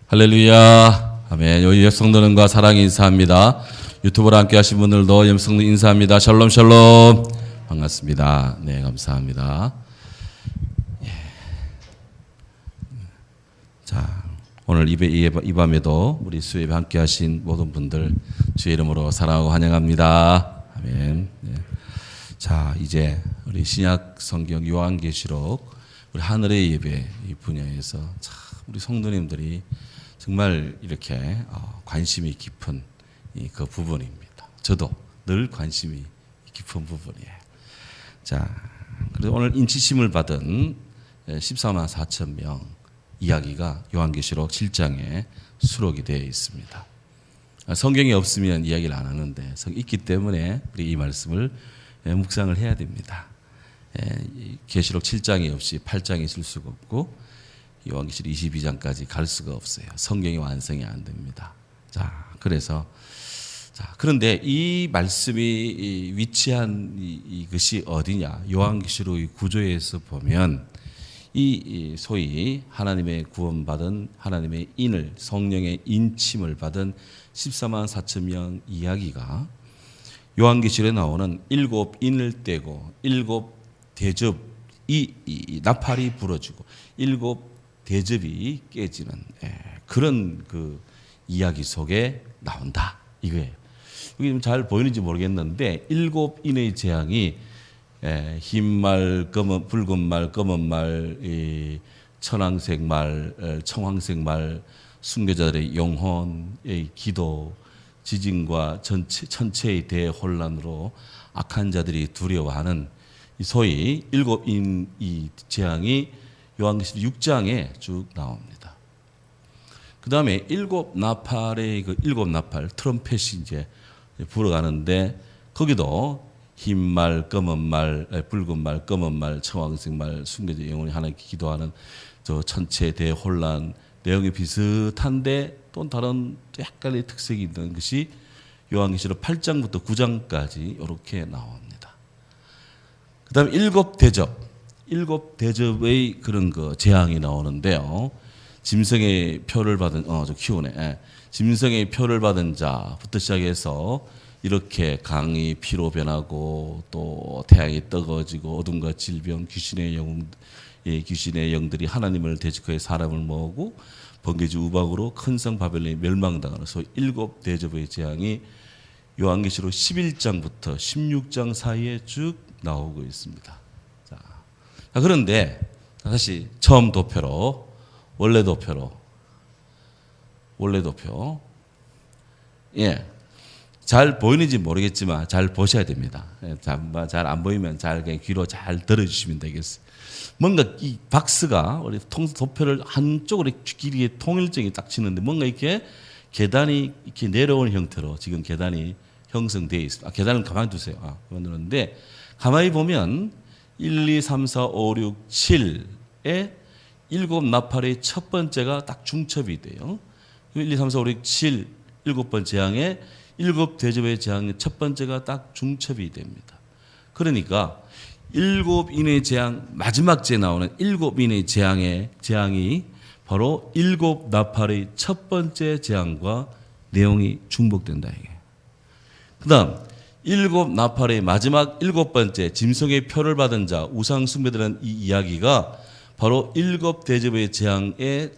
할렐루야. 아멘. 여기 염성도는과 사랑의 인사합니다. 유튜브로 함께 하신 분들도 염성도 인사합니다. 샬롬 샬롬. 반갑습니다. 네, 감사합니다. 예. 자, 오늘 이 밤에도 우리 수요일에 함께 하신 모든 분들 주의 이름으로 사랑하고 환영합니다. 아멘. 네. 자, 이제 우리 신약 성경 요한계시록 우리 하늘의 예배 이 분야에서 참 우리 성도님들이 정말 이렇게 관심이 깊은 그 부분입니다. 저도 늘 관심이 깊은 부분이에요. 자, 그래서 오늘 인치심을 받은 14만 4천 명 이야기가 요한계시록 7장에 수록이 되어 있습니다. 성경이 없으면 이야기를 안 하는데 성경이 있기 때문에 우리 이 말씀을 묵상을 해야 됩니다. 계시록 7장이 없이 8장이 있을 수가 없고 요한계시록 22장까지 갈 수가 없어요. 성경이 완성이 안 됩니다. 자, 그래서 그런데 이 말씀이 위치한 이것이 어디냐? 요한계시록의 구조에서 보면 이 소위 하나님의 구원받은 하나님의 인을 성령의 인침을 받은 14만 4천 명 이야기가 요한계시록에 나오는 일곱 인을 떼고 일곱 대접이 나팔이 불어지고 일곱 대접이 깨지는 그런 그 이야기 속에 나온다 이거예요. 이게 좀 잘 보이는지 모르겠는데 일곱 인의 재앙이 흰 말, 붉은 말, 검은 말, 천황색 말, 청황색 말, 순교자들의 영혼의 기도, 지진과 천체의 대혼란으로 악한 자들이 두려워하는 소위 일곱 인의 재앙이 요한계시록 6장에 쭉 나옵니다. 그 다음에 일곱 나팔의 그 일곱 나팔 트럼펫이 이제 불어가는데 거기도 흰 말, 검은 말, 붉은 말, 검은 말, 청황색 말, 순교자 영혼이 하나님께 기도하는 저 천체 대혼란 내용이 비슷한데 또 다른 약간의 특색이 있는 것이 요한계시록 8장부터 9장까지 이렇게 나옵니다. 그 다음에 일곱 대접의 그런 그 재앙이 나오는데요. 짐승의 표를 받은 저 키우네. 짐승의 표를 받은 자부터 시작해서 이렇게 강이 피로 변하고 또 태양이 뜨거워지고 어둠과 질병 귀신의 영들이 하나님을 대적하여 사람을 모으고 번개주 우박으로 큰 성 바벨론이 멸망당하는 소위 일곱 대접의 재앙이 요한계시록 11장부터 16장 사이에 쭉 나오고 있습니다. 자, 그런데 다시 처음 도표로 원래 도표 잘 보이는지 모르겠지만 잘 보셔야 됩니다. 잘 안 보이면 잘 그냥 귀로 잘 들어주시면 되겠어요. 뭔가 이 박스가 우리 도표를 한쪽으로 길이에 통일점이 딱 치는데 뭔가 이렇게 계단이 이렇게 내려오는 형태로 지금 계단이 형성되어 있습니다. 계단은 가만히 두세요. 그런데 가만히 보면 1, 2, 3, 4, 5, 6, 7의 일곱 나팔의 첫 번째가 딱 중첩이 돼요. 1, 2, 3, 4, 5, 6, 7 일곱 번째 재앙에 일곱 대접의 재앙의 첫 번째가 딱 중첩이 됩니다. 그러니까 일곱 인의 재앙 마지막째 나오는 일곱 인의 재앙이 바로 일곱 나팔의 첫 번째 재앙과 내용이 중복된다 이게. 그다음 일곱 나팔의 마지막 일곱 번째 짐승의 표를 받은 자 우상 숭배되는 이 이야기가 바로 일곱 대접의 재앙의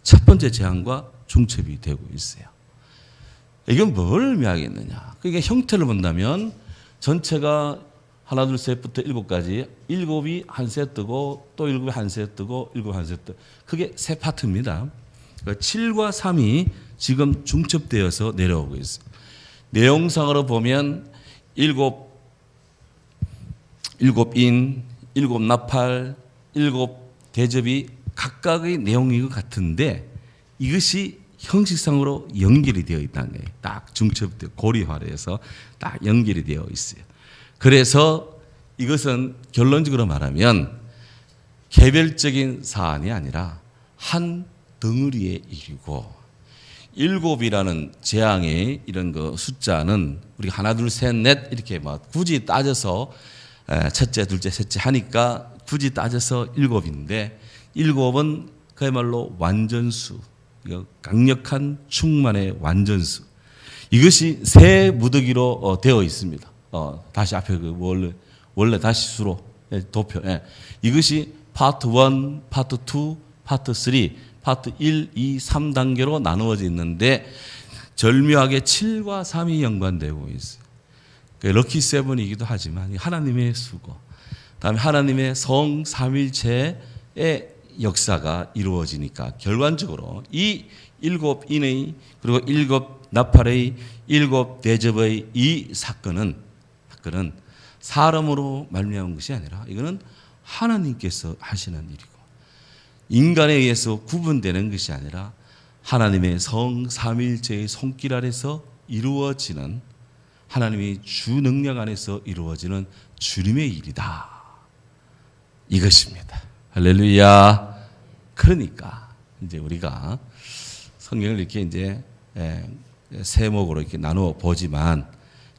첫 번째 재앙과 중첩이 되고 있어요. 이건 뭘 의미하겠느냐? 그게 형태를 본다면 전체가 하나 둘 셋부터 일곱까지 일곱이 한 세 뜨고 또 일곱이 한 세 뜨고 일곱 한 세 뜨고 그게 세 파트입니다. 그러니까 7과 3이 지금 중첩되어서 내려오고 있어요. 내용상으로 보면 일곱 인, 일곱 나팔, 일곱 대접이 각각의 내용인 것 같은데 이것이 형식상으로 연결이 되어 있다는 거예요. 딱 중첩되어 고리화로 해서 딱 연결이 되어 있어요. 그래서 이것은 결론적으로 말하면 개별적인 사안이 아니라 한 덩어리의 일이고 일곱이라는 재앙의 이런 그 숫자는 우리가 하나 둘 셋 넷 이렇게 막 굳이 따져서 첫째 둘째 셋째 하니까 굳이 따져서 일곱인데 일곱은 그야말로 완전수 이거 강력한 충만의 완전수. 이것이 새 무더기로 되어 있습니다. 다시 앞에 그 원래 다시 수로 도표. 이것이 파트 1, 파트 2, 파트 3, 파트 1, 2, 3단계로 나누어져 있는데 절묘하게 7과 3이 연관되고 있어요. 럭키 세븐이기도 하지만 하나님의 수고, 그다음에 하나님의 성 삼일체의 역사가 이루어지니까 결과적으로 이 7인의 그리고 7 나팔의 7 대접의 이 사건은 사람으로 말미암은 것이 아니라 이거는 하나님께서 하시는 일이고 인간에 의해서 구분되는 것이 아니라 하나님의 성 삼일체의 손길 아래서 이루어지는 하나님의 주 능력 안에서 이루어지는 주님의 일이다. 이것입니다. 할렐루야. 그러니까 이제 우리가 성경을 이렇게 이제 세목으로 이렇게 나누어 보지만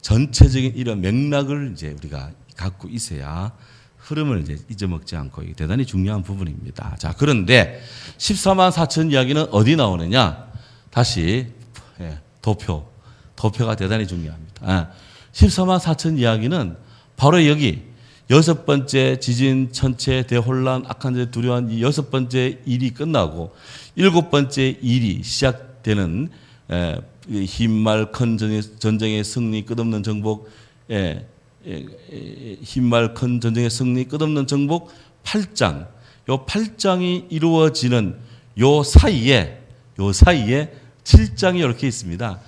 전체적인 이런 맥락을 이제 우리가 갖고 있어야 흐름을 이제 잊어먹지 않고 이게 대단히 중요한 부분입니다. 자, 그런데 14만 4천 이야기는 어디 나오느냐? 다시 도표가 대단히 중요합니다. 14만 4천 이야기는 바로 여기 6번째 지진, 천체, 대혼란, 악한 자, 두려운 이 6번째 일이 끝나고 7번째 일이 시작되는 흰말 큰 전쟁의 승리, 끝없는 정복, 흰말 큰 전쟁의 승리, 끝없는 정복 8장. 요 8장이 이루어지는 요 사이에 7장이 이렇게 있습니다.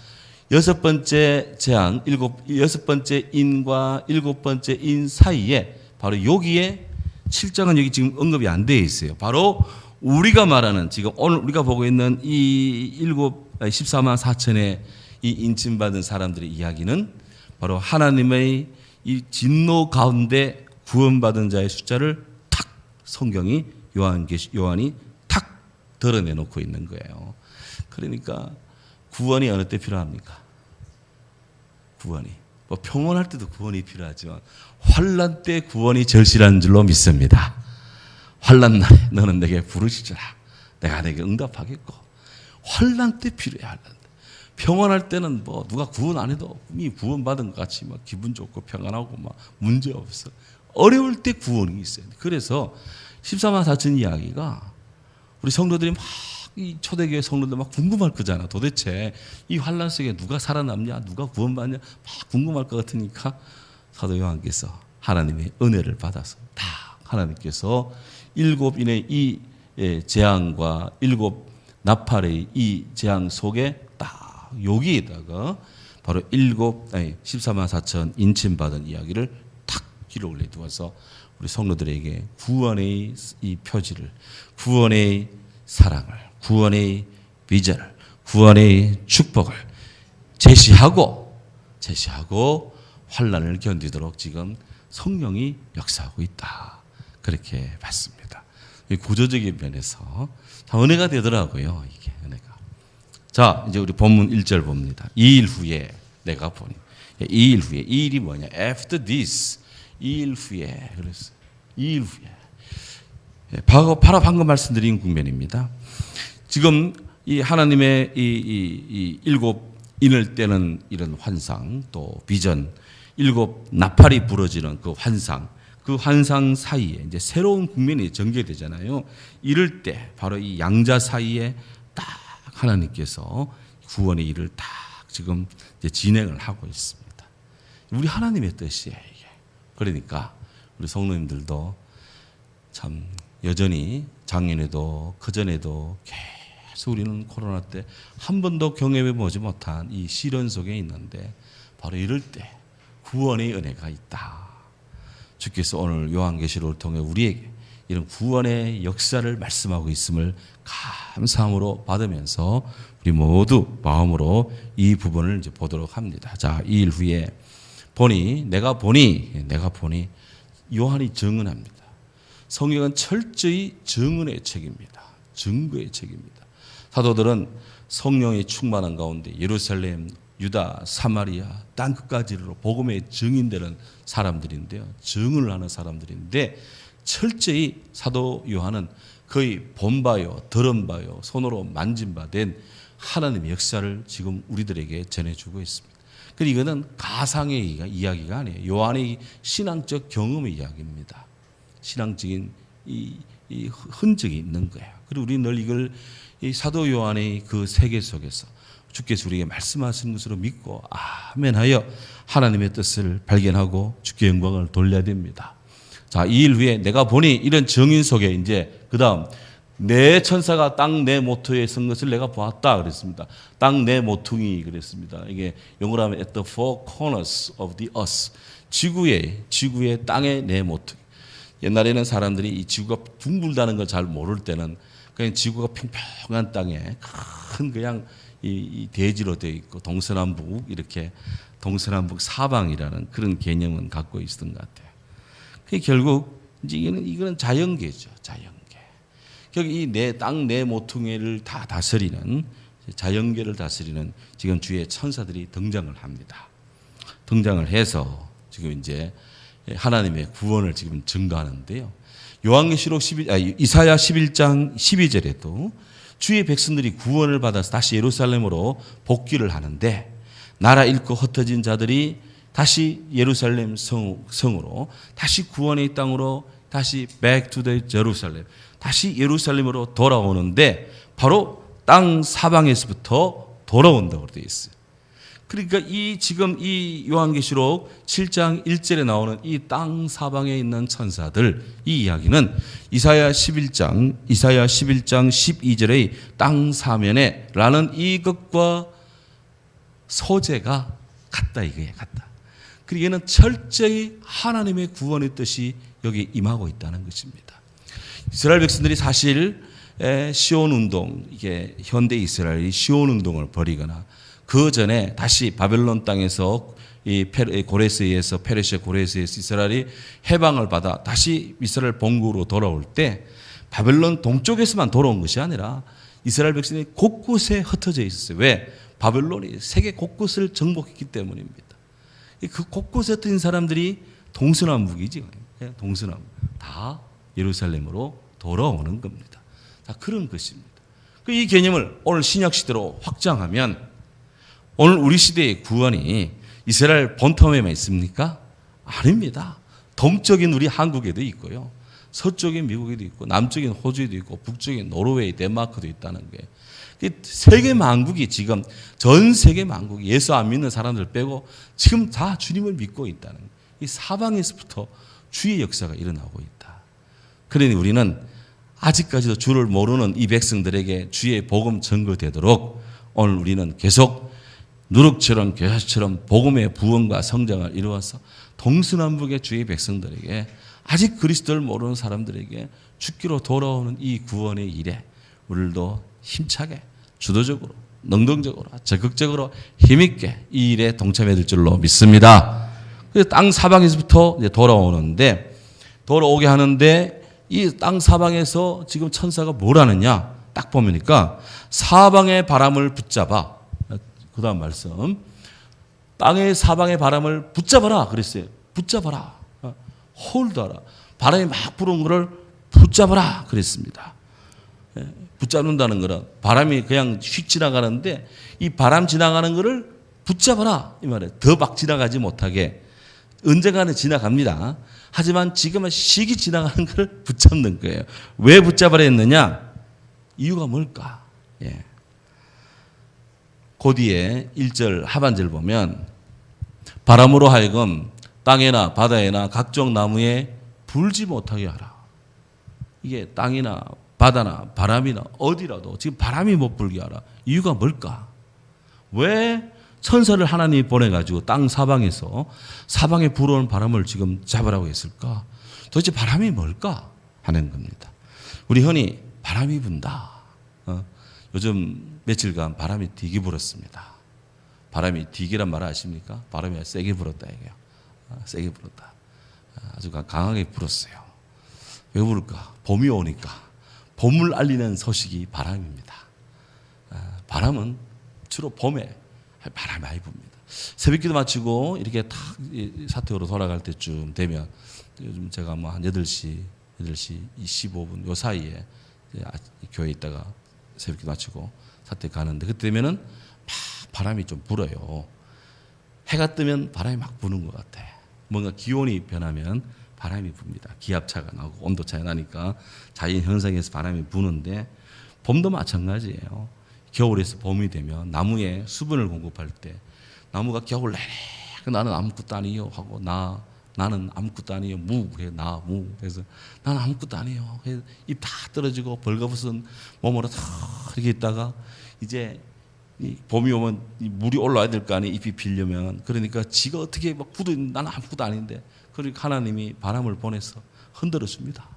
6번째 재앙, 6번째 인과 7번째 인 사이에 바로 여기에 7장은 여기 지금 언급이 안 되어 있어요. 바로 우리가 말하는 지금 오늘 우리가 보고 있는 이 14만 4천의 이 인침받은 사람들의 이야기는 바로 하나님의 이 진노 가운데 구원받은 자의 숫자를 탁 성경이 요한이 탁 드러내놓고 있는 거예요. 그러니까 구원이 어느 때 필요합니까? 구원이. 뭐 평온할 때도 구원이 필요하지만 환난 때 구원이 절실한 줄로 믿습니다. 환난 날에 너는 내게 부르시리라. 내가 내게 응답하겠고. 환난 때 필요해. 환난 때. 평온할 때는 뭐 누가 구원 안 해도 이미 구원받은 것 같이 막 기분 좋고 평안하고 막 문제 없어. 어려울 때 구원이 있어요. 그래서 14만 4천 이야기가 우리 성도들이 막 이 초대교회 성도들 막 궁금할 거잖아. 도대체 이 환난 속에 누가 살아남냐, 누가 구원받냐, 막 궁금할 것 같으니까 사도 요한께서 하나님의 은혜를 받아서 다 하나님께서 7인의 이 재앙과 7 나팔의 이 재앙 속에 딱 여기에다가 바로 14만 4천 인침받은 이야기를 탁 기록을 해두어서 우리 성도들에게 구원의 이 표지를, 구원의 사랑을, 구원의 비전을, 구원의 축복을 제시하고 환난을 견디도록 지금 성령이 역사하고 있다. 그렇게 봤습니다. 구조적인 면에서 은혜가 되더라고요. 이게 은혜가. 자, 이제 우리 본문 1절 봅니다. 2일 후에 내가 보니. 2일 후에. 2일이 뭐냐? After this. 2일 후에. 그랬어요. 2일 후에. 바로 방금 말씀드린 국면입니다. 지금 이 하나님의 이 7인을 떼는 이런 환상, 또 비전, 7 나팔이 부러지는 그 환상 사이에 이제 새로운 국면이 전개되잖아요. 이럴 때 바로 이 양자 사이에 딱 하나님께서 구원의 일을 딱 지금 이제 진행을 하고 있습니다. 우리 하나님의 뜻이에요, 이게. 그러니까 우리 성도님들도 참 여전히 작년에도 그전에도 계속 우리는 코로나 때 한 번도 경험해 보지 못한 이 시련 속에 있는데 바로 이럴 때 구원의 은혜가 있다. 주께서 오늘 요한계시록을 통해 우리에게 이런 구원의 역사를 말씀하고 있음을 감사함으로 받으면서 우리 모두 마음으로 이 부분을 이제 보도록 합니다. 자, 2일 후에 내가 보니 요한이 증언합니다. 성경은 철저히 증언의 책입니다. 증거의 책입니다. 사도들은 성령이 충만한 가운데 예루살렘, 유다, 사마리아, 땅끝까지로 복음의 증인되는 사람들인데요. 증언을 하는 사람들인데 철저히 사도 요한은 거의 본 바요, 들은 바요, 손으로 만진 바 된 하나님의 역사를 지금 우리들에게 전해주고 있습니다. 그리고 이거는 가상의 이야기가 아니에요. 요한의 신앙적 경험의 이야기입니다. 신앙적인 이 흔적이 있는 거예요. 그리고 우리는 늘 이걸 이 사도 요한의 그 세계 속에서 주께서 우리에게 말씀하신 것으로 믿고 아멘하여 하나님의 뜻을 발견하고 주께 영광을 돌려야 됩니다. 자, 이 일 후에 내가 보니 이런 정인 속에 이제 그 다음 내 천사가 땅 내 모퉁이에 선 것을 내가 보았다 그랬습니다. 땅 내 모퉁이 그랬습니다. 이게 영어로 하면 at the four corners of the earth. 지구의 땅의 내 모퉁이. 옛날에는 사람들이 이 지구가 둥글다는 걸 잘 모를 때는 그냥 지구가 평평한 땅에 큰 그냥 이 대지로 되어 있고 동서남북 이렇게 동서남북 사방이라는 그런 개념은 갖고 있었던 것 같아요. 그 결국 이제 이거는 자연계죠, 자연계. 여기 이 내 땅 내 모퉁이를 다 다스리는 자연계를 다스리는 지금 주의 천사들이 등장을 합니다. 등장을 해서 지금 이제 하나님의 구원을 지금 증거하는데요. 요한계시록 이사야 11장 12절에도 주의 백성들이 구원을 받아서 다시 예루살렘으로 복귀를 하는데 나라 잃고 흩어진 자들이 다시 예루살렘 성으로 다시 구원의 땅으로 다시 back to the Jerusalem 다시 예루살렘으로 돌아오는데 바로 땅 사방에서부터 돌아온다고 되어 있어요. 그러니까 지금 이 요한계시록 7장 1절에 나오는 이 땅 사방에 있는 천사들 이 이야기는 이사야 11장 12절의 땅 사면에 라는 이것과 소재가 같다 이거예요. 같다. 그리고 이는 철저히 하나님의 구원의 뜻이 여기 임하고 있다는 것입니다. 이스라엘 백성들이 사실 시온 운동, 이게 현대 이스라엘이 시온 운동을 벌이거나 그 전에 다시 바벨론 땅에서 이 고레스에서 페르시아 고레스에서 이스라엘이 해방을 받아 다시 이스라엘 본국으로 돌아올 때 바벨론 동쪽에서만 돌아온 것이 아니라 이스라엘 백성이 곳곳에 흩어져 있었어요. 왜? 바벨론이 세계 곳곳을 정복했기 때문입니다. 그 곳곳에 흩어진 사람들이 동서남북이지. 동서남북. 다 예루살렘으로 돌아오는 겁니다. 자, 그런 것입니다. 이 개념을 오늘 신약 시대로 확장하면 오늘 우리 시대의 구원이 이스라엘 본토에만 있습니까? 아닙니다. 동쪽인 우리 한국에도 있고요. 서쪽인 미국에도 있고 남쪽인 호주에도 있고 북쪽인 노르웨이, 덴마크도 있다는 거예요. 세계 만국이 지금 전 세계 만국이 예수 안 믿는 사람들 빼고 지금 다 주님을 믿고 있다는 거예요. 이 사방에서부터 주의 역사가 일어나고 있다. 그러니 우리는 아직까지도 주를 모르는 이 백성들에게 주의 복음 전거되도록 오늘 우리는 계속 누룩처럼 교사처럼 복음의 부흥과 성장을 이루어서 동서남북의 주의 백성들에게 아직 그리스도를 모르는 사람들에게 죽기로 돌아오는 이 구원의 일에 우리도 힘차게 주도적으로 능동적으로 적극적으로 힘있게 이 일에 동참해야 될 줄로 믿습니다. 그래서 땅 사방에서부터 이제 돌아오게 하는데 이 땅 사방에서 지금 천사가 뭘 하느냐 딱 보니까 사방의 바람을 붙잡아 그 다음 말씀 땅의 사방의 바람을 붙잡아라 그랬어요. 붙잡아라. 홀드하라. 바람이 막 불어온 것을 붙잡아라 그랬습니다. 붙잡는다는 거는 바람이 그냥 휙 지나가는데 이 바람 지나가는 것을 붙잡아라 이 말이에요. 더 막 지나가지 못하게 언젠가는 지나갑니다. 하지만 지금은 시기 지나가는 것을 붙잡는 거예요. 왜 붙잡으려 했느냐? 이유가 뭘까? 예. 그 뒤에 1절 하반절 보면 바람으로 하여금 땅에나 바다에나 각종 나무에 불지 못하게 하라. 이게 땅이나 바다나 바람이나 어디라도 지금 바람이 못 불게 하라. 이유가 뭘까? 왜 천사를 하나님이 보내가지고 땅 사방에서 사방에 불어오는 바람을 지금 잡으라고 했을까? 도대체 바람이 뭘까? 하는 겁니다. 우리 흔히 바람이 분다. 요즘 며칠간 바람이 되게 불었습니다. 바람이 되게란 말 아십니까? 바람이 세게 불었다 이게요. 세게 불었다. 아주 강하게 불었어요. 왜 불을까? 봄이 오니까 봄을 알리는 소식이 바람입니다. 바람은 주로 봄에 바람이 많이 붑니다. 새벽기도 마치고 이렇게 탁 사택으로 돌아갈 때쯤 되면 요즘 제가 뭐 한 8시 25분 요 사이에 교회에 있다가 새벽기도 마치고 사택 가는데 그때 되면은 막 바람이 좀 불어요. 해가 뜨면 바람이 막 부는 것 같아. 뭔가 기온이 변하면 바람이 붑니다. 기압차가 나고 온도차가 나니까 자연 현상에서 바람이 부는데 봄도 마찬가지예요. 겨울에서 봄이 되면 나무에 수분을 공급할 때 나무가 겨울 내내 나는 아무것도 아니요 하고 나는 아무것도 아니요 무 그래서 나는 아무것도 아니요 입 다 떨어지고 벌거벗은 몸으로 다 이렇게 있다가 이제 봄이 오면 물이 올라와야 될 거 아니에요. 잎이 피려면. 그러니까 지가 어떻게 막 나는 아무것도 아닌데 그러니까 하나님이 바람을 보내서 흔들어 줍니다.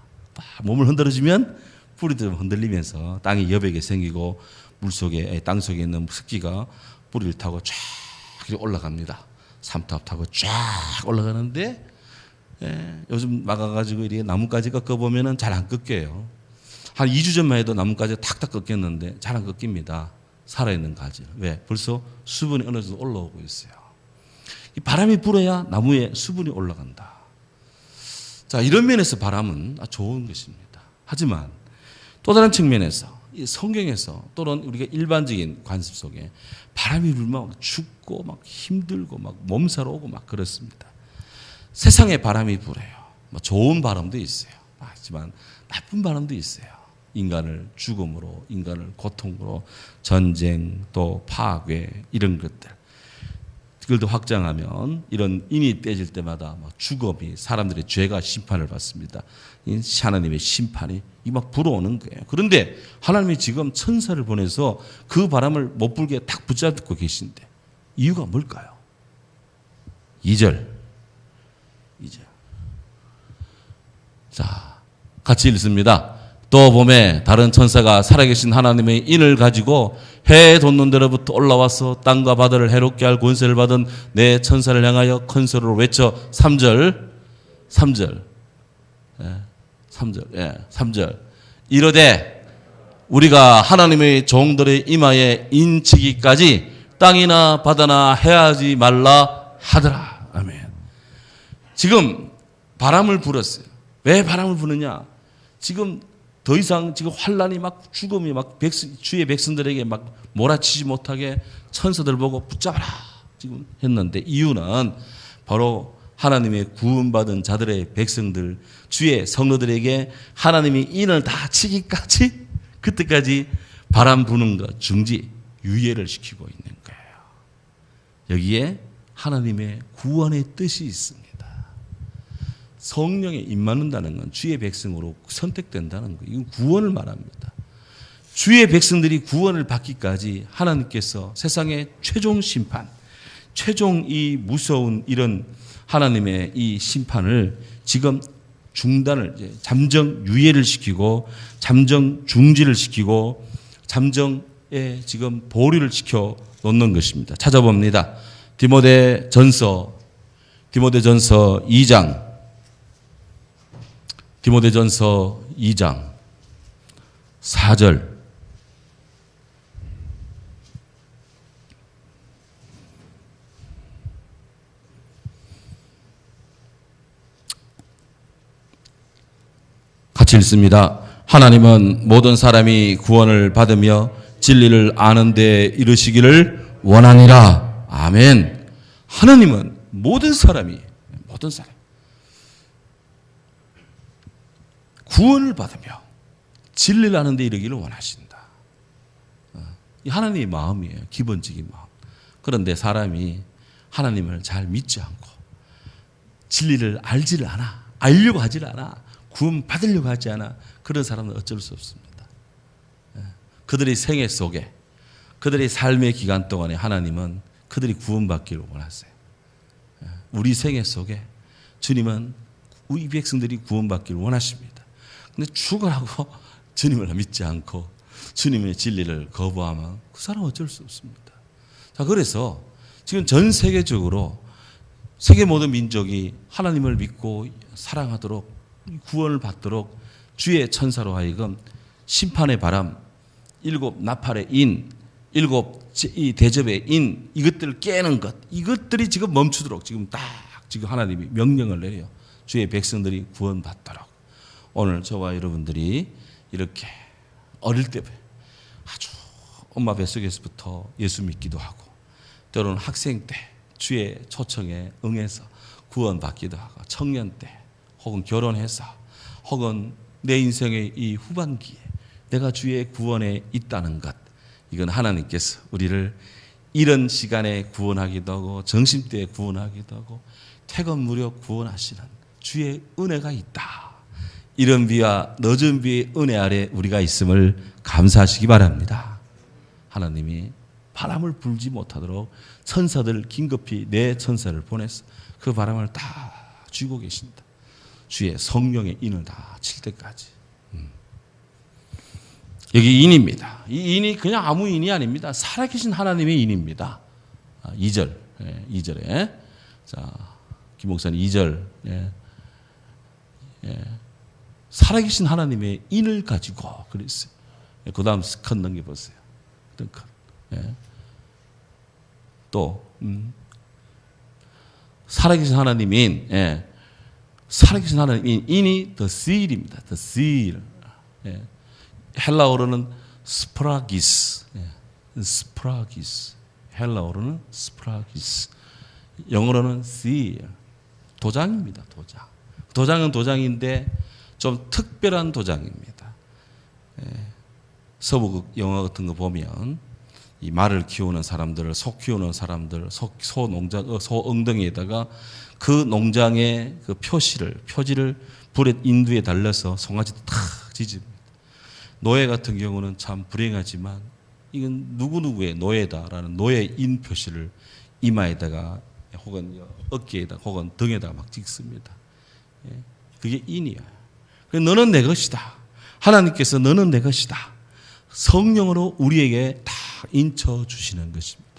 몸을 흔들어 주면 뿌리도 흔들리면서 땅이 여백이 생기고 땅 속에 있는 습기가 뿌리를 타고 쫙 올라갑니다. 삼탑 타고 쫙 올라가는데 요즘 막아가지고 이렇게 나뭇가지 꺾어보면 잘 안 꺾여요. 한 2주 전만 해도 나뭇가지가 탁탁 꺾였는데 잘 안 꺾입니다. 살아있는 가지. 왜? 벌써 수분이 어느 정도 올라오고 있어요. 이 바람이 불어야 나무에 수분이 올라간다. 자, 이런 면에서 바람은 좋은 것입니다. 하지만 또 다른 측면에서 이 성경에서 또는 우리가 일반적인 관습 속에 바람이 불면 춥고 막 힘들고 막 몸살 오고 막 그렇습니다. 세상에 바람이 불어요. 뭐 좋은 바람도 있어요. 하지만 나쁜 바람도 있어요. 인간을 죽음으로, 인간을 고통으로, 전쟁, 또 파괴 이런 것들. 그걸 더 확장하면 이런 인이 떼질 때마다 막 죽음이 사람들의 죄가 심판을 받습니다. 하나님의 심판이 막 불어오는 거예요. 그런데 하나님이 지금 천사를 보내서 그 바람을 못 불게 딱 붙잡고 계신데 이유가 뭘까요? 2절. 자, 같이 읽습니다. 또 봄에 다른 천사가 살아계신 하나님의 인을 가지고 해 돋는 데로부터 올라와서 땅과 바다를 해롭게 할 권세를 받은 내 천사를 향하여 큰 소리로 외쳐 3절 이르되 우리가 하나님의 종들의 이마에 인치기까지 땅이나 바다나 해하지 말라 하더라. 아멘. 지금 바람을 불었어요. 왜 바람을 부느냐? 지금 더 이상 지금 환란이 막 죽음이 막 주의 백성들에게 막 몰아치지 못하게 천사들 보고 붙잡아라 지금 했는데 이유는 바로 하나님의 구원받은 자들의 백성들 주의 성도들에게 하나님이 인을 다 치기까지 그때까지 바람 부는 것 중지 유예를 시키고 있는 거예요. 여기에 하나님의 구원의 뜻이 있습니다. 성령에 임하는다는 건 주의 백성으로 선택된다는 거예요. 이건 구원을 말합니다. 주의 백성들이 구원을 받기까지 하나님께서 세상의 최종 심판, 최종 이 무서운 이런 하나님의 이 심판을 지금 중단을 잠정 유예를 시키고 잠정 중지를 시키고 잠정에 지금 보류를 시켜 놓는 것입니다. 찾아봅니다. 디모데전서 2장 디모데전서 2장 4절 같이 읽습니다. 하나님은 모든 사람이 구원을 받으며 진리를 아는 데 이르시기를 원하니라. 아멘. 하나님은 모든 사람 구원을 받으며 진리를 아는 데 이르기를 원하신다. 이 하나님의 마음이에요. 기본적인 마음. 그런데 사람이 하나님을 잘 믿지 않고 진리를 알지를 않아. 알려고 하질 않아. 구원 받으려고 하지 않아. 그런 사람은 어쩔 수 없습니다. 그들의 생애 속에 그들의 삶의 기간 동안에 하나님은 그들이 구원받기를 원하세요. 우리 생애 속에 주님은 우리 백성들이 구원받기를 원하십니다. 근데 죽으라고 주님을 믿지 않고 주님의 진리를 거부하면 그 사람은 어쩔 수 없습니다. 자, 그래서 지금 전 세계적으로 세계 모든 민족이 하나님을 믿고 사랑하도록 구원을 받도록 주의 천사로 하여금 심판의 바람, 7 나팔의 인, 7 이 대접의 인, 이것들을 깨는 것, 이것들이 지금 멈추도록 지금 하나님이 명령을 내려요. 주의 백성들이 구원받도록. 오늘 저와 여러분들이 이렇게 어릴 때 아주 엄마 뱃속에서부터 예수 믿기도 하고 때로는 학생 때 주의 초청에 응해서 구원받기도 하고 청년 때 혹은 결혼해서 혹은 내 인생의 이 후반기에 내가 주의 구원에 있다는 것, 이건 하나님께서 우리를 이런 시간에 구원하기도 하고 정심때에 구원하기도 하고 퇴근 무렵 구원하시는 주의 은혜가 있다. 이런 비와 늦은 비의 은혜 아래 우리가 있음을 감사하시기 바랍니다. 하나님이 바람을 불지 못하도록 천사들 긴급히 내 천사를 보내서 그 바람을 다 쥐고 계신다. 주의 성령의 인을 다 칠 때까지. 여기 인입니다. 이 인이 그냥 아무 인이 아닙니다. 살아계신 하나님의 인입니다. 2절, 2절에. 자, 김 목사님 2절. 살아계신 하나님의 인을 가지고 그랬어요. 그 다음 스컷 넘겨보세요. 또, 살아계신 하나님인, 살아계신 하나님인, 인이 the seal입니다. the seal. 헬라어로는 스프라기스, 스프라기스. 헬라어로는 스프라기스. 영어로는 seal. 도장입니다. 도장. 도장은 도장인데 좀 특별한 도장입니다. 서부극 영화 같은 거 보면 이 말을 키우는 사람들, 소 키우는 사람들, 소 농장, 소 엉덩이에다가 그 농장의 그 표지를 불에 인두에 달려서 송아지도 탁 지집니다. 노예 같은 경우는 참 불행하지만 이건 누구누구의 노예다라는 노예인 표시를 이마에다가 혹은 어깨에다 혹은 등에다가 막 찍습니다. 그게 인이야. 너는 내 것이다. 하나님께서 너는 내 것이다. 성령으로 우리에게 다 인쳐 주시는 것입니다.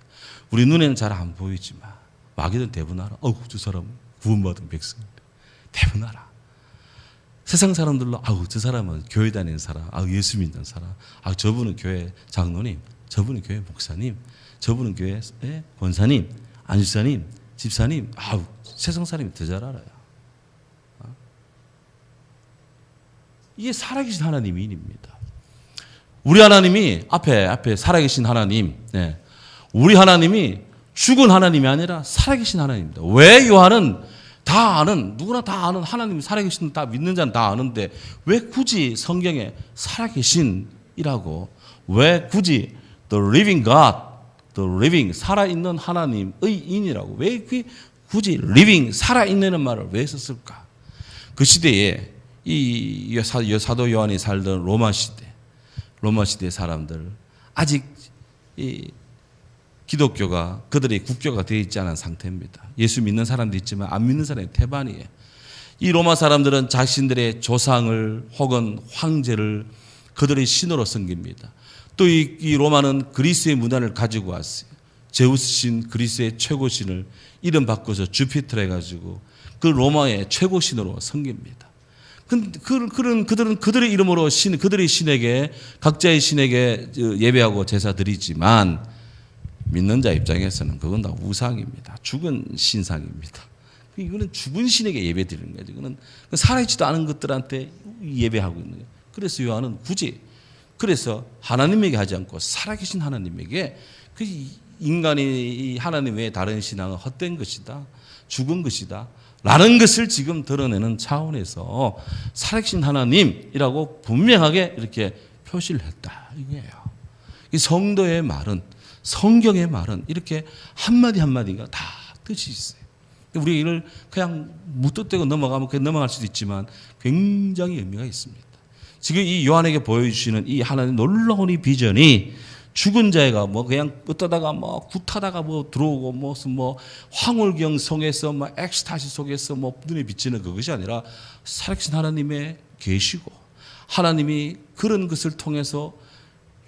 우리 눈에는 잘 안 보이지만 마귀는 대부분 알아. 저 사람 구원받은 백성인데. 대부분 알아. 세상 사람들로 저 사람은 교회 다니는 사람, 예수 믿는 사람, 저분은 교회 장로님, 저분은 교회 목사님, 저분은 교회 권사님, 안주사님, 집사님. 세상 사람이 더 잘 알아요. 이게 살아계신 하나님의 인입니다. 우리 하나님이 앞에 살아계신 하나님, 우리 하나님이 죽은 하나님이 아니라 살아계신 하나님입니다. 왜 요한은 다 아는, 누구나 다 아는 하나님이 살아계신, 다 믿는 자는 다 아는데 왜 굳이 성경에 살아계신이라고, 왜 굳이 the living God, the living, 살아있는 하나님의 인이라고 왜 굳이 living, 살아있는 말을 왜 썼을까? 그 시대에 이 사도 요한이 살던 로마 시대 사람들, 아직 이 기독교가 그들의 국교가 되어 있지 않은 상태입니다. 예수 믿는 사람도 있지만 안 믿는 사람이 태반이에요. 이 로마 사람들은 자신들의 조상을 혹은 황제를 그들의 신으로 섬깁니다. 또 이 로마는 그리스의 문화를 가지고 왔어요. 제우스 신, 그리스의 최고 신을 이름 바꿔서 주피터로 해가지고 그 로마의 최고 신으로 섬깁니다. 그들은 그들의 이름으로 그들의 신에게, 각자의 신에게 예배하고 제사 드리지만 믿는 자 입장에서는 그건 다 우상입니다. 죽은 신상입니다. 이거는 죽은 신에게 예배 드리는 거죠. 이거는 살아있지도 않은 것들한테 예배하고 있는 거예요. 그래서 요한은 굳이, 그래서 하나님에게 하지 않고 살아계신 하나님에게, 그 인간이 하나님 외에 다른 신앙은 헛된 것이다, 죽은 것이다 라는 것을 지금 드러내는 차원에서 살아계신 하나님이라고 분명하게 이렇게 표시를 했다, 이거예요. 이 성도의 말은, 성경의 말은 이렇게 한마디 한마디가 다 뜻이 있어요. 우리가 이걸 그냥 무뜻대고 넘어가면 그냥 넘어갈 수도 있지만 굉장히 의미가 있습니다. 지금 이 요한에게 보여주시는 이 하나님 놀라운 이 비전이 죽은 자가 그냥 어떠다가 굿하다가 들어오고 무슨 황홀경 속에서 엑스타시 속에서 눈에 비치는 그것이 아니라 살아계신 하나님의 계시고, 하나님이 그런 것을 통해서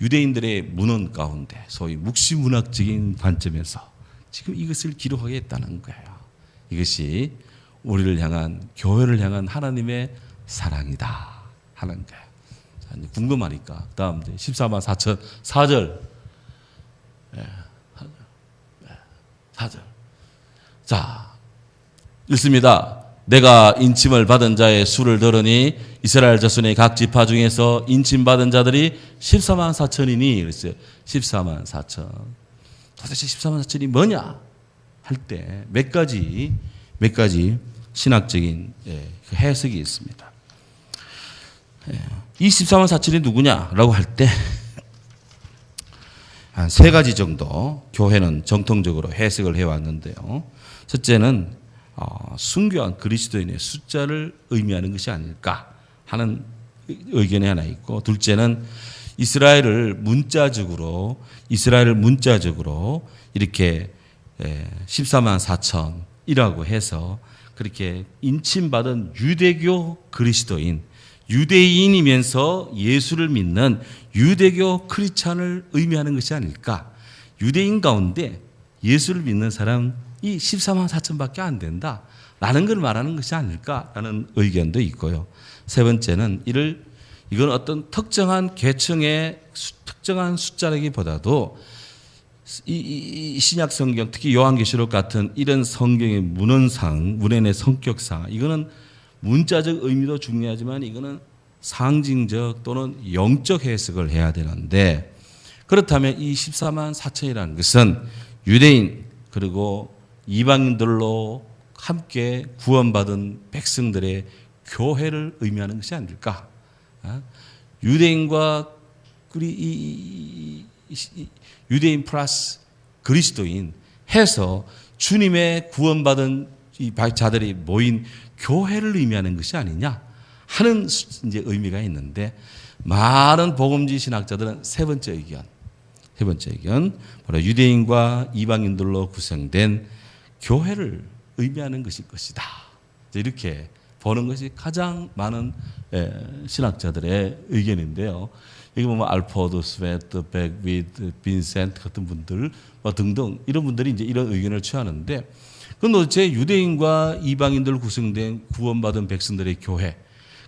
유대인들의 문헌 가운데 소위 묵시문학적인 관점에서 지금 이것을 기록하겠다는 거예요. 이것이 우리를 향한, 교회를 향한 하나님의 사랑이다 하는 거예요. 자, 이제 궁금하니까 다음 이제 14만 4천 4절. 4절. 자, 읽습니다. 내가 인침을 받은 자의 수를 들으니 이스라엘 자손의 각 지파 중에서 인침받은 자들이 14만 4천이니 그랬어요. 14만 4천. 도대체 14만 4천이 뭐냐 할 때 몇 가지 신학적인 그 해석이 있습니다. 이 14만 4천이 누구냐라고 할 때 한 세 가지 정도 교회는 정통적으로 해석을 해왔는데요. 첫째는 순교한 그리스도인의 숫자를 의미하는 것이 아닐까 하는 의견이 하나 있고, 둘째는 이스라엘을 문자적으로 이렇게 14만 4천이라고 해서 그렇게 인침받은 유대교 그리스도인, 유대인이면서 예수를 믿는 유대교 크리스찬을 의미하는 것이 아닐까. 유대인 가운데 예수를 믿는 사람이 14만 4천밖에 안 된다 라는 걸 말하는 것이 아닐까라는 의견도 있고요. 세 번째는 이건 어떤 특정한 계층의 특정한 숫자라기보다도 이 신약 성경, 특히 요한계시록 같은 이런 성경의 문헌의 성격상 이거는 문자적 의미도 중요하지만 이거는 상징적 또는 영적 해석을 해야 되는데, 그렇다면 이 14만 4천이라는 것은 유대인 그리고 이방인들로 함께 구원받은 백성들의 교회를 의미하는 것이 아닐까. 유대인과 유대인 플러스 그리스도인 해서 주님의 구원받은 이 자들이 모인 교회를 의미하는 것이 아니냐 하는 이제 의미가 있는데, 많은 복음주의 신학자들은 세 번째 의견, 바로 유대인과 이방인들로 구성된 교회를 의미하는 것일 것이다. 이렇게 보는 것이 가장 많은 신학자들의 의견인데요. 여기 보면 알포드, 스웨트, 백위드, 빈센트 같은 분들 등등 이런 분들이 이제 이런 의견을 취하는데, 그건 도대체 유대인과 이방인들 구성된 구원받은 백성들의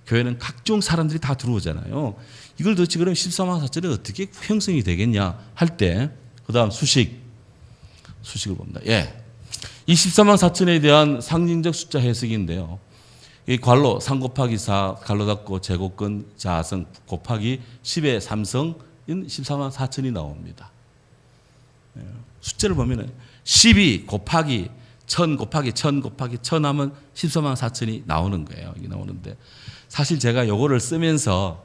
교회는 각종 사람들이 다 들어오잖아요. 이걸 도대체 그럼 14만 4천이 어떻게 형성이 되겠냐 할 때, 그 다음 수식을 봅니다. 이 14만 4천에 대한 상징적 숫자 해석인데요. 이 괄로 3 곱하기 4 괄로 닫고 제곱근 자성 곱하기 10의 3성인 14만 4천이 나옵니다. 숫자를 보면은 12 곱하기 1000 곱하기 1000 곱하기 1000 하면 14만 4천이 나오는 거예요. 이게 나오는데, 사실 제가 요거를 쓰면서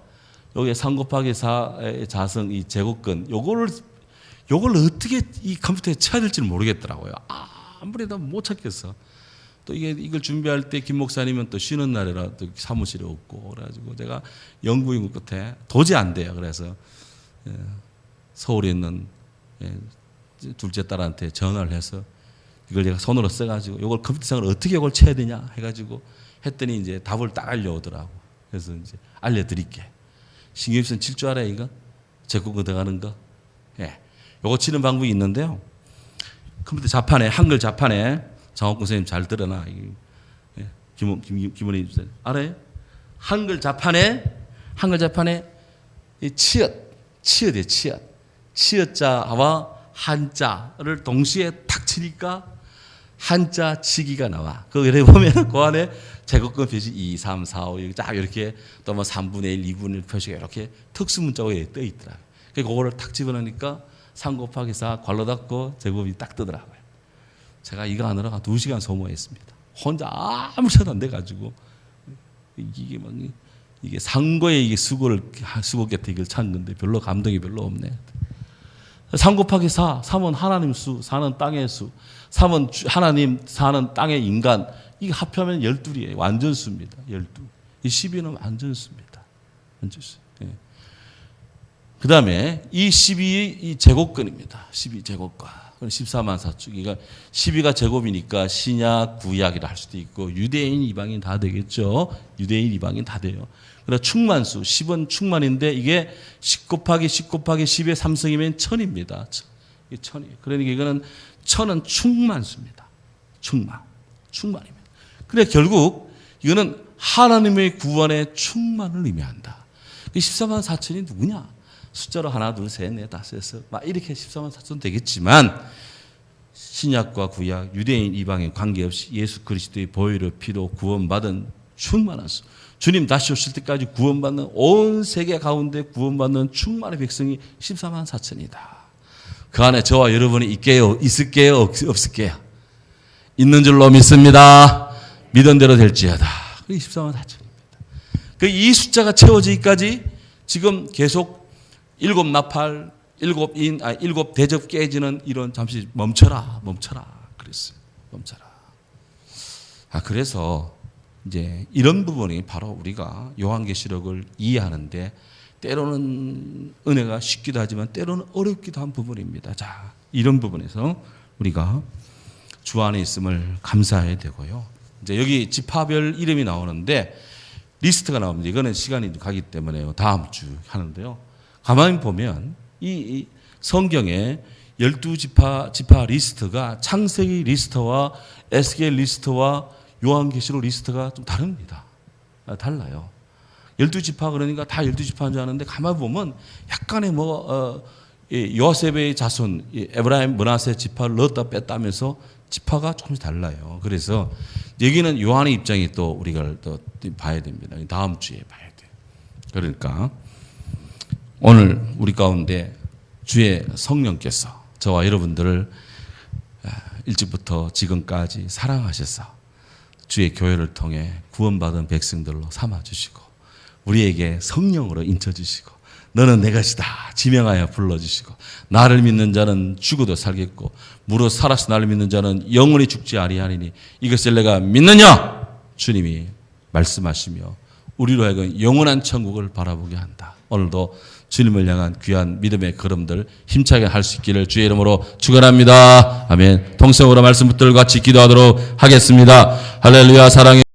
여기에 3 곱하기 4의 자성 이 제곱근 요걸 어떻게 이 컴퓨터에 쳐야 될지는 모르겠더라고요. 아무래도 못 찾겠어. 또 이걸 준비할 때 김 목사님은 또 쉬는 날이라 또 사무실에 없고 그래가지고 제가 연구인 끝에 도저히 안 돼요. 그래서 서울에 있는 둘째 딸한테 전화를 해서 이걸 제가 손으로 써가지고 이걸 컴퓨터상으로 어떻게 이걸 쳐야 되냐 해가지고 했더니 이제 답을 딱 알려오더라고. 그래서 이제 알려드릴게. 신경선 칠 줄 알아요, 이거? 제국어 들어가는 거? 요거 치는 방법이 있는데요. 컴퓨터 자판에, 한글 자판에, 장학금 선생님 잘 들어놔. 김원희 주세요. 알아요? 한글 자판에 이 치읓이에요, 치읓. 치읓자와 한자를 동시에 탁 치니까 한자 치기가 나와. 그걸 보면 그 안에 제곱근 표시 2, 3, 4, 5 딱 이렇게 또 뭐 3분의 1, 2분의 1 표시가 이렇게 특수 문자가 떠 있더라고요. 그거를 탁 집어넣으니까 3 곱하기 4 괄호 닫고 제곱이 딱 뜨더라고요. 제가 이거 하느라 2시간 소모했습니다. 혼자 아무 생각 안 돼가지고 이게 상고에 이게 수고 곁에 이걸 찾는 건데 별로 감동이 별로 없네. 3 곱하기 4, 3은 하나님 수, 4는 땅의 수, 3은 하나님, 4는 땅의 인간. 이게 합하면 12이에요. 완전수입니다. 12. 이 12는 완전수입니다. 완전수. 그 다음에 이 12이 제곱근입니다. 12제곱근. 14만 4축. 그러니까 12가 제곱이니까 신약, 구약이라 할 수도 있고 유대인, 이방인 다 되겠죠. 유대인, 이방인 다 돼요. 그래서 충만수, 10은 충만인데 이게 10 곱하기 10 곱하기 10의 3성이면 1000입니다. 이게 1000이에요. 그러니까 이거는 1000은 충만수입니다. 충만입니다. 그래 결국 이거는 하나님의 구원의 충만을 의미한다. 14만 4천이 누구냐? 숫자로 하나, 둘, 셋, 넷, 다섯, 여섯 막 이렇게 14만 4천 되겠지만 신약과 구약, 유대인 이방인 관계없이 예수 그리스도의 보혈의 피로 구원받은 충만한 주님 다시 오실 때까지 구원받는 온 세계 가운데 구원받는 충만한 백성이 14만 4천이다. 그 안에 저와 여러분이 있을게요, 없을게요? 있는 줄로 믿습니다. 믿은 대로 될지어다. 14만 4천입니다. 이 숫자가 채워지기까지 지금 계속 7 나팔, 7 대접 깨지는 이런 잠시 멈춰라 그랬어요. 멈춰라. 그래서 이제 이런 부분이 바로 우리가 요한계시록을 이해하는데 때로는 은혜가 쉽기도 하지만 때로는 어렵기도 한 부분입니다. 자, 이런 부분에서 우리가 주 안에 있음을 감사해야 되고요. 이제 여기 지파별 이름이 나오는데 리스트가 나옵니다. 이거는 시간이 가기 때문에 다음 주 하는데요. 가만히 보면 이 성경에 12지파 리스트가 창세기 리스트와 에스겔 리스트와 요한계시록 리스트가 좀 다릅니다. 달라요. 12지파 그러니까 다 12지파인 줄 아는데 가만히 보면 약간의 요셉의 자손 에브라임 므낫세 지파를 넣었다 뺐다 하면서 지파가 조금씩 달라요. 그래서 여기는 요한의 입장이 또 우리가 또 봐야 됩니다. 다음 주에 봐야 돼요. 그러니까 오늘 우리 가운데 주의 성령께서 저와 여러분들을 일찍부터 지금까지 사랑하셔서 주의 교회를 통해 구원받은 백성들로 삼아주시고 우리에게 성령으로 인쳐주시고 너는 내 것이다 지명하여 불러주시고 나를 믿는 자는 죽어도 살겠고 무릇 살아서 나를 믿는 자는 영원히 죽지 아니하리니 이것을 내가 믿느냐 주님이 말씀하시며 우리로 하여금 영원한 천국을 바라보게 한다. 오늘도 주님을 향한 귀한 믿음의 걸음들 힘차게 할 수 있기를 주의 이름으로 축원합니다. 아멘. 통성으로 말씀 붙들고 같이 기도하도록 하겠습니다. 할렐루야. 사랑해